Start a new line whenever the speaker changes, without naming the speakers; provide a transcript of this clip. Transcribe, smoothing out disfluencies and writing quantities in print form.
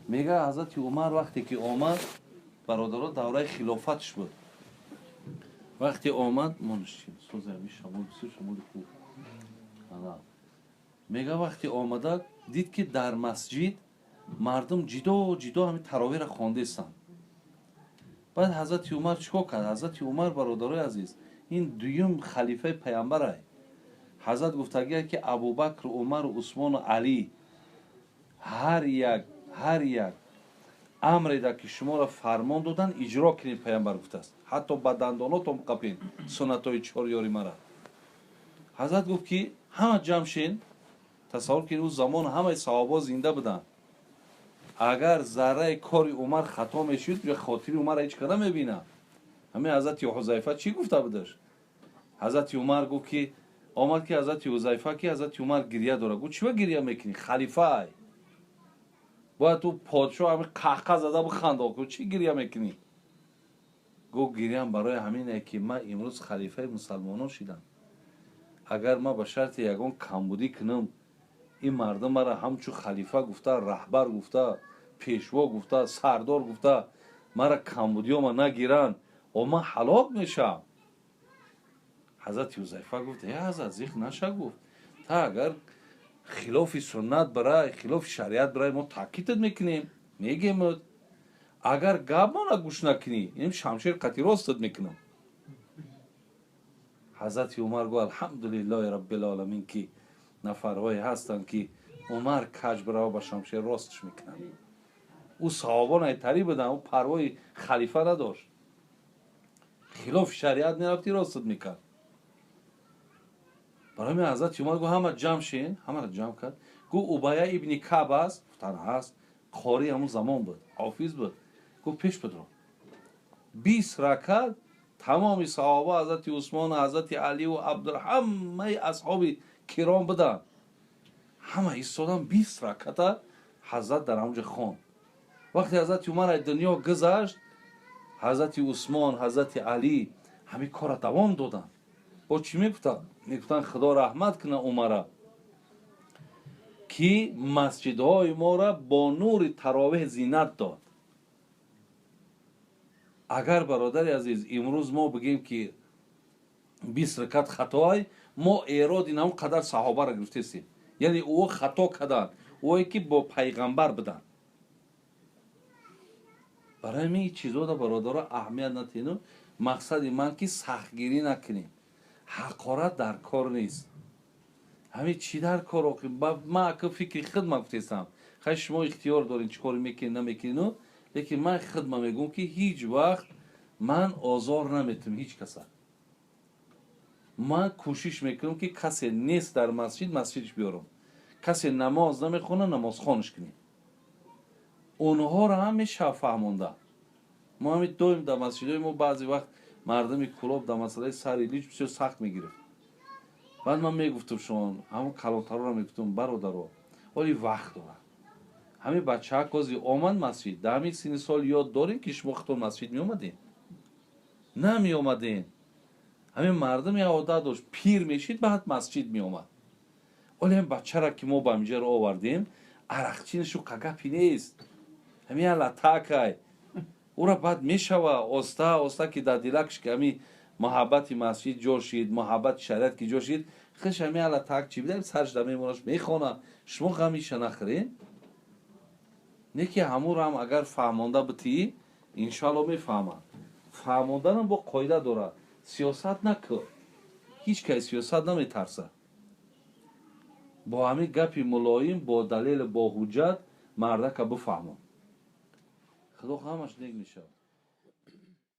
میگه حضرت عمر وقتی که آمد، برادرها دوره خلافتش بود. وقتی آمد منشین سوزمی شمول بسیار شمول خوب. میگه وقتی آمده دید که در مسجد مردم جدا جدا همین تراویح را خوانده استند. بعد حضرت عمر چیکار کرد؟ حضرت عمر برادرای عزیز این دویم خلیفه پیامبر است. حضرت گفتگی که ابوبکر، عمر و عثمان و علی هر یک امری را که شما را فرمان دادن اجرا کنید، پیامبر گفته است. حتی با دنداناتون قپین سنتای چهار یاری مرا. حضرت گفت که همه جمع شین. تصور کنید اون زمان همه صحابه زنده بودن. اگر ذره کاری عمر خطا میشد یا خاطر عمر هیچ کدام میبینه. همین حضرت حذیفه چی گفته بودش؟ حضرت عمر گفت که آمد که حضرت حذیفه که حضرت عمر گریه داره. گفت چرا گریه میکنی؟ خلیفه ای. باید تو پادشاه همین قهقه زده بخنده. گفت چی گریه میکنی؟ گفت گریه برای همینه که من امروز خلیفه مسلمانان شدم. اگر من به شرط یگان کمبودی کنم، این مردم مرا همچو خلیفه گفته، رهبر گفته، پیشوا گفته، سردار گفته، مرا کمبودی و من نگیرن و من هلاک میشم. حضرت حذیفه گفت ای حضرت زیخ نشه. گفت تا اگر خلاف سنت برای خلاف شریعت برای ما تاکید میکنیم، میگیم اگر گپ ما گوش نکنی این شمشیر قطعی راستت میکنم. حضرت عمر گفت الحمدلله رب العالمین که نفرهایی هستند که عمر کج برای با شمشیر راستش میکنن. او صحابان ایتری بودن، او پروای خلیفه نداشت، خلاف شریعت نرفتی راستت میکرد. برای من حضرت عمر گفت همه جمع شین. همه را جمع کرد. گفت ابی ابن کعب است. گفتن هست. قاری همون زمان بود، حافظ بود. گفت پیش بدرو 20 رکعت تمام صحابه حضرت عثمان و حضرت علی و عبدالرحمن همه اصحاب کرام بودن. همه ایستادن 20 رکعت حضرت در اونجا خوان. وقتی حضرت عمر از دنیا گذشت، حضرت عثمان، حضرت علی همین کار دوام دادن. با چی میگفتن؟ میگفتن خدا رحمت کنه عمر که مسجدهای ما را با نور تراویح زینت داد. اگر برادر عزیز امروز ما بگیم که 20 رکعت خطای، ما ایراد این هم قدر صحابه را گرفتیم. یعنی او خطا کردن، اوی که با پیغمبر بدن. برای می چیزا دا برادر اهمیت نتینو. مقصد من که سختگیری نکنیم. حقارت در کار نیست. همین چی در کار آقیم؟ من که فکر خدمت گفتیستم. خیلی شما اختیار دارین چی کاری میکنین نمیکنین. لیکن من خدمت میگم که هیچ وقت من آزار نمیتونم هیچ کسا. من کوشش میکنم که کسی نیست در مسجدش بیارم. کسی نماز نمیخونه نماز خانش کنیم. اونها را هم میشه فهمونده. ما همین دویم در مسجدهای ما بعضی وقت مردمی کلاب در مسئله سریلیج بسیار سخت میگیرفت. بعد من میگفتم شما همون کلانتر را میگفتم برادرها ولی وقت داره. همین بچه ها کازی آمد مسجد در همین سین سال یاد دارین که شما خطور مسجد می اومدین؟ نمی اومدین. همین مردم یه عادت داشت پیر میشید بعد مسجد می اومد. ولی همین بچه را که ما با اینجا را آوردیم عرقچینشو قگپی نیست. همین لطاکای او را بعد میشوه آسته که در دلکش که همین محبت مسجد جور شید، محبت شریعت که جور شید، خش همین لطاک چی بیدیم سرش دمی مونش میخونه. شما غمیش نخورین. نه که همون را هم اگر فهمانده بتی انشالله میفهمه. فهماندن هم با قاعده داره. سیاست نکن. هیچ که سیاست نمیترسه. با همین گپی ملایم با دلیل با حجت مرده که بفهمم. خدا همش نیک میشه.